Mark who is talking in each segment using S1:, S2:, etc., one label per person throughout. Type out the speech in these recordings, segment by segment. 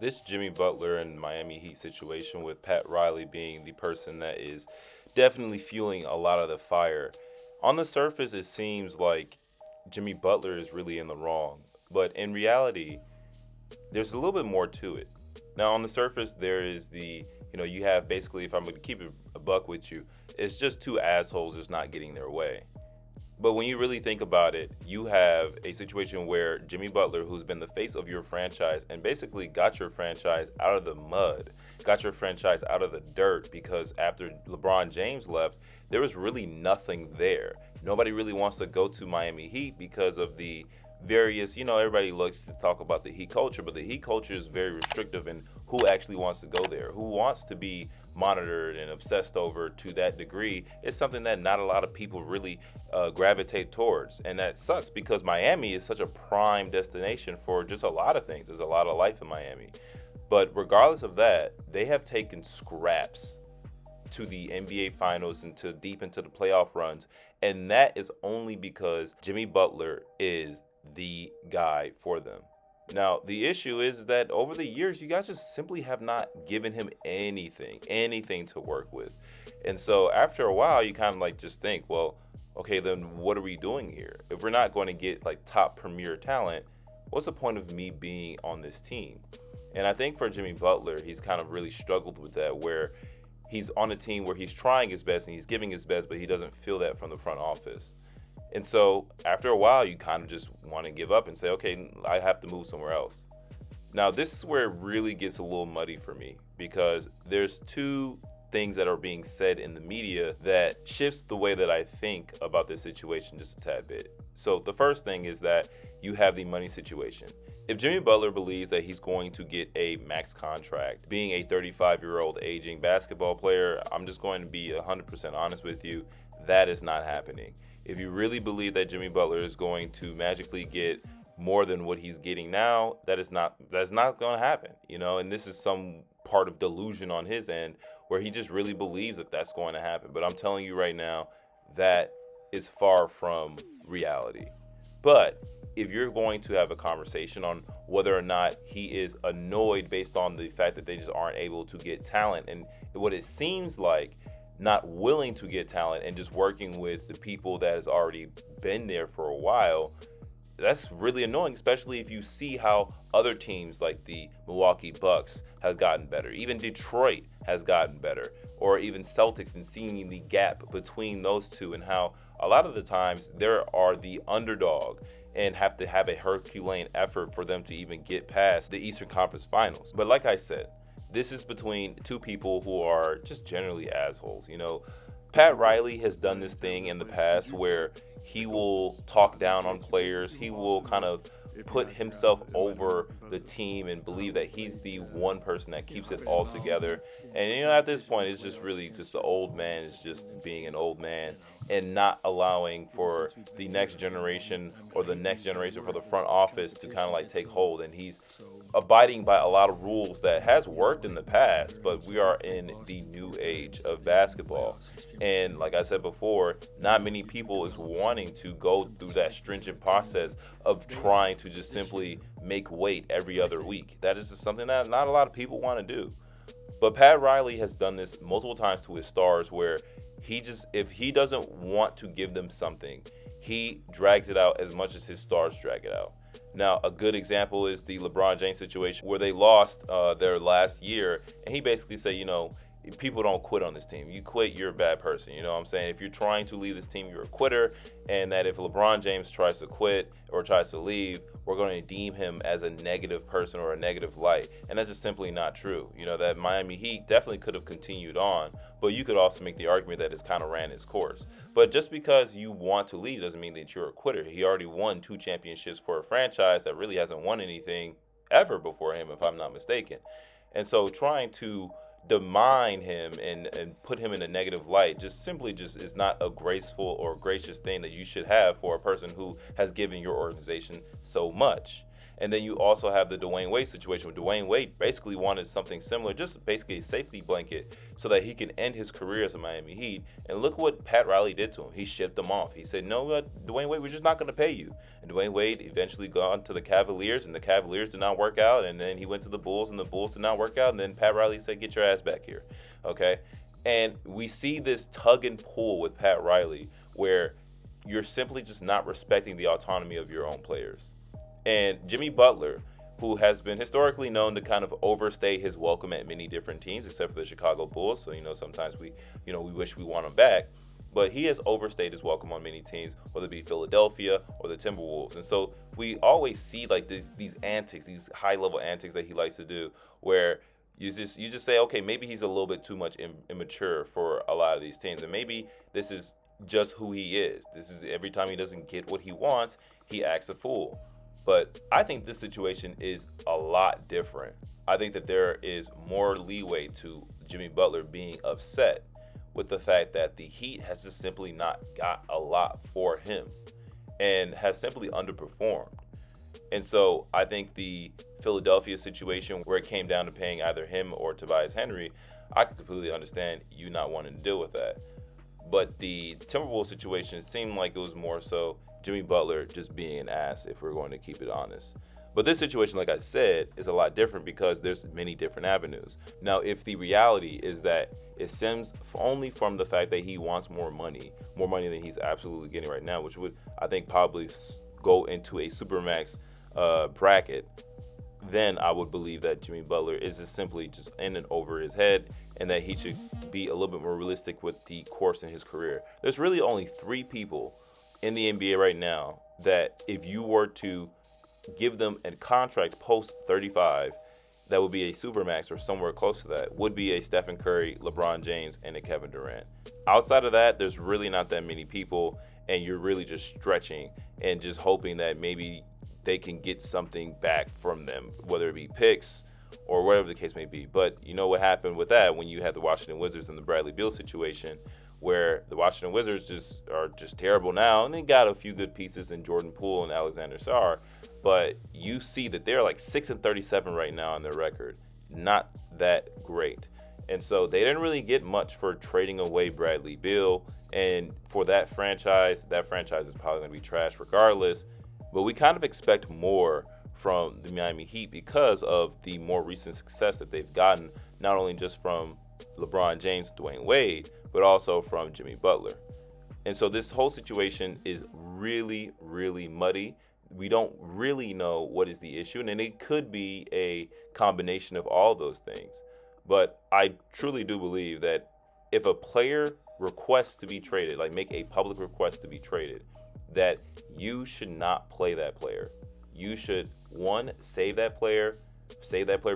S1: This Jimmy Butler and Miami Heat situation with Pat Riley being the person that is definitely fueling a lot of the fire. On the surface, it seems like Jimmy Butler is really in the wrong, but in reality, there's a little bit more to it. Now, on the surface, there is you have basically, if I'm going to keep it a buck with you, it's just two assholes just not getting their way. But when you really think about it, you have a situation where Jimmy Butler, who's been the face of your franchise and basically got your franchise out of the mud, got your franchise out of the dirt because after LeBron James left, there was really nothing there. Nobody really wants to go to Miami Heat because of the various, everybody looks to talk about the Heat culture, but the Heat culture is very restrictive in who actually wants to go there, who wants to be monitored and obsessed over to that degree. It's something that not a lot of people really gravitate towards. And that sucks because Miami is such a prime destination for just a lot of things. There's a lot of life in Miami. But regardless of that, they have taken scraps to the NBA Finals and to deep into the playoff runs. And that is only because Jimmy Butler is the guy for them. Now, the issue is that over the years, you guys just simply have not given him anything to work with. And so after a while, you kind of like just think, well, okay, then what are we doing here? If we're not going to get like top premier talent, what's the point of me being on this team? And I think for Jimmy Butler, he's kind of really struggled with that, where he's on a team where he's trying his best and he's giving his best, but he doesn't feel that from the front office. And so after a while, you kind of just want to give up and say, okay, I have to move somewhere else. Now, this is where it really gets a little muddy for me because there's two things that are being said in the media that shifts the way that I think about this situation just a tad bit. So the first thing is that you have the money situation. If Jimmy Butler believes that he's going to get a max contract, being a 35-year-old aging basketball player, I'm just going to be 100% honest with you, that is not happening. If you really believe that Jimmy Butler is going to magically get more than what he's getting now, that's not going to happen, and this is some part of delusion on his end where he just really believes that that's going to happen. But I'm telling you right now, that is far from reality. But if you're going to have a conversation on whether or not he is annoyed based on the fact that they just aren't able to get talent, and what it seems like, not willing to get talent and just working with the people that has already been there for a while, that's really annoying, especially if you see how other teams like the Milwaukee Bucks has gotten better. Even Detroit has gotten better, or even Celtics, and seeing the gap between those two and how a lot of the times there are the underdog and have to have a Herculean effort for them to even get past the Eastern Conference Finals. But like I said, this is between two people who are just generally assholes. Pat Riley has done this thing in the past where he will talk down on players. He will kind of put himself over the team and believe that he's the one person that keeps it all together. And at this point, it's just really just the old man is just being an old man and not allowing for the next generation or the next generation for the front office to kind of like take hold. And he's abiding by a lot of rules that has worked in the past, but we are in the new age of basketball. And like I said before, not many people is wanting to go through that stringent process of trying to just simply make weight every other week. That is just something that not a lot of people want to do. But Pat Riley has done this multiple times to his stars where if he doesn't want to give them something, he drags it out as much as his stars drag it out. Now, a good example is the LeBron James situation where they lost their last year, and he basically said, people don't quit on this team. You quit, you're a bad person. You know what I'm saying? If you're trying to leave this team, you're a quitter. And that if LeBron James tries to quit or tries to leave, we're going to deem him as a negative person or a negative light. And that's just simply not true. That Miami Heat definitely could have continued on, but you could also make the argument that it's kind of ran its course. But just because you want to leave doesn't mean that you're a quitter. He already won 2 championships for a franchise that really hasn't won anything ever before him, if I'm not mistaken. And so trying to demean him and put him in a negative light just is not a graceful or gracious thing that you should have for a person who has given your organization so much. And then you also have the Dwayne Wade situation where Dwayne Wade basically wanted something similar, just basically a safety blanket so that he can end his career as a Miami Heat. And look what Pat Riley did to him. He shipped him off. He said, no, Dwayne Wade, we're just not going to pay you. And Dwayne Wade eventually gone to the Cavaliers, and the Cavaliers did not work out. And then he went to the Bulls, and the Bulls did not work out. And then Pat Riley said, get your ass back here. Okay? And we see this tug and pull with Pat Riley where you're simply just not respecting the autonomy of your own players. And Jimmy Butler, who has been historically known to kind of overstay his welcome at many different teams, except for the Chicago Bulls. So, sometimes we wish we want him back. But he has overstayed his welcome on many teams, whether it be Philadelphia or the Timberwolves. And so we always see like these antics, these high-level antics that he likes to do, where you just say, okay, maybe he's a little bit too much immature for a lot of these teams. And maybe this is just who he is. This is every time he doesn't get what he wants, he acts a fool. But I think this situation is a lot different. I think that there is more leeway to Jimmy Butler being upset with the fact that the Heat has just simply not got a lot for him and has simply underperformed. And so I think the Philadelphia situation where it came down to paying either him or Tobias Henry, I could completely understand you not wanting to deal with that. But the Timberwolves situation seemed like it was more so Jimmy Butler just being an ass, if we're going to keep it honest. But this situation, like I said, is a lot different because there's many different avenues. Now, if the reality is that it stems only from the fact that he wants more money than he's absolutely getting right now, which would, I think, probably go into a Supermax bracket, then I would believe that Jimmy Butler is just simply just in and over his head, and that he should be a little bit more realistic with the course in his career. There's really only 3 people in the NBA right now that if you were to give them a contract post 35 that would be a Supermax or somewhere close to that, would be a Stephen Curry, LeBron James, and a Kevin Durant. Outside of that, there's really not that many people, and you're really just stretching and just hoping that maybe they can get something back from them, whether it be picks or whatever the case may be. But you know what happened with that when you had the Washington Wizards and the Bradley Beal situation, where the Washington Wizards are just terrible now, and they got a few good pieces in Jordan Poole and Alexander Sarr, but you see that they're like 6-37 right now on their record. Not that great. And so they didn't really get much for trading away Bradley Beal, and for that franchise is probably going to be trash regardless. But we kind of expect more from the Miami Heat because of the more recent success that they've gotten, not only just from LeBron James, Dwayne Wade, but also from Jimmy Butler. And so this whole situation is really, really muddy. We don't really know what is the issue, and it could be a combination of all those things. But I truly do believe that if a player requests to be traded, like make a public request to be traded, that you should not play that player. You should, one, save that player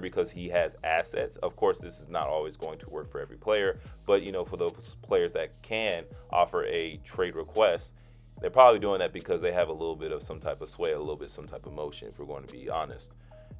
S1: because he has assets. Of course, this is not always going to work for every player, but for those players that can offer a trade request, they're probably doing that because they have a little bit of some type of sway, a little bit some type of motion, if we're going to be honest.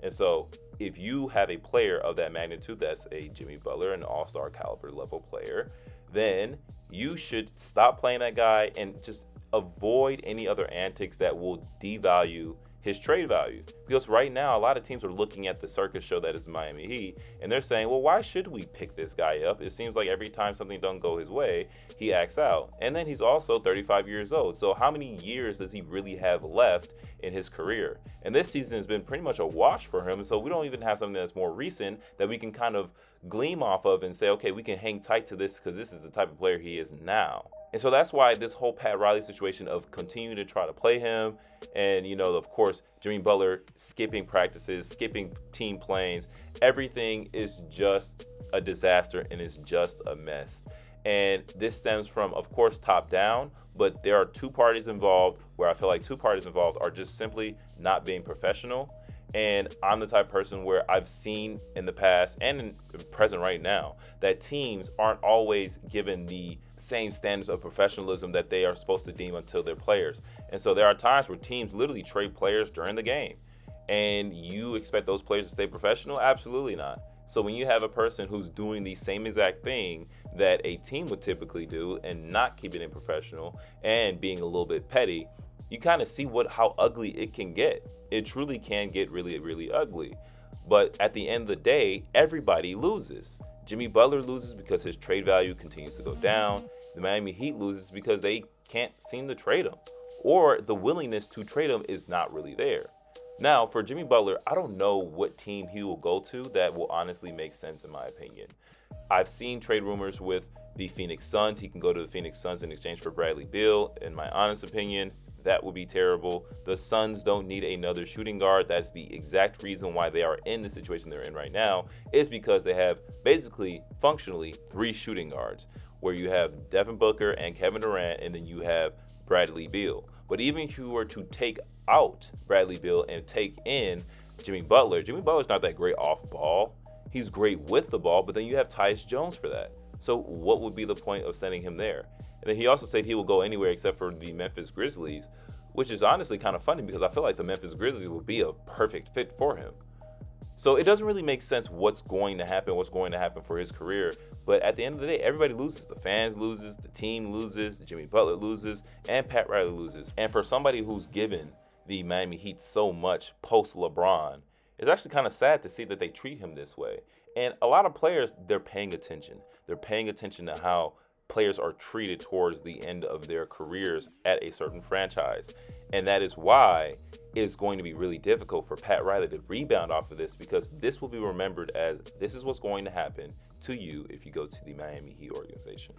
S1: And so if you have a player of that magnitude, that's a Jimmy Butler, an all-star caliber level player, then you should stop playing that guy and just avoid any other antics that will devalue his trade value. Because right now, a lot of teams are looking at the circus show that is Miami Heat, and they're saying, well, why should we pick this guy up? It seems like every time something doesn't go his way, he acts out. And then he's also 35 years old. So how many years does he really have left in his career? And this season has been pretty much a wash for him. So we don't even have something that's more recent that we can kind of gleam off of and say, okay, we can hang tight to this because this is the type of player he is now. And so that's why this whole Pat Riley situation of continuing to try to play him and, of course, Jimmy Butler skipping practices, skipping team planes, everything is just a disaster and it's just a mess. And this stems from, of course, top down, but there are 2 parties involved where I feel like 2 parties involved are just simply not being professional. And I'm the type of person where I've seen in the past and in present right now that teams aren't always given the same standards of professionalism that they are supposed to deem until their players. And so there are times where teams literally trade players during the game. And you expect those players to stay professional? Absolutely not. So when you have a person who's doing the same exact thing that a team would typically do and not keeping it professional and being a little bit petty, you kind of see how ugly it can get. It truly can get really, really ugly. But at the end of the day, everybody loses. Jimmy Butler loses because his trade value continues to go down. The Miami Heat loses because they can't seem to trade him, or the willingness to trade him is not really there. Now, for Jimmy Butler, I don't know what team he will go to that will honestly make sense in my opinion. I've seen trade rumors with the Phoenix Suns. He can go to the Phoenix Suns in exchange for Bradley Beal. In my honest opinion, that would be terrible. The Suns don't need another shooting guard. That's the exact reason why they are in the situation they're in right now, is because they have basically, functionally, 3 shooting guards, where you have Devin Booker and Kevin Durant, and then you have Bradley Beal. But even if you were to take out Bradley Beal and take in Jimmy Butler's not that great off ball. He's great with the ball, but then you have Tyus Jones for that. So what would be the point of sending him there? And then he also said he will go anywhere except for the Memphis Grizzlies, which is honestly kind of funny because I feel like the Memphis Grizzlies would be a perfect fit for him. So it doesn't really make sense what's going to happen for his career. But at the end of the day, everybody loses. The fans loses, the team loses, Jimmy Butler loses, and Pat Riley loses. And for somebody who's given the Miami Heat so much post LeBron, it's actually kind of sad to see that they treat him this way. And a lot of players, they're paying attention. They're paying attention to how players are treated towards the end of their careers at a certain franchise. And that is why it's going to be really difficult for Pat Riley to rebound off of this, because this will be remembered as this is what's going to happen to you if you go to the Miami Heat organization.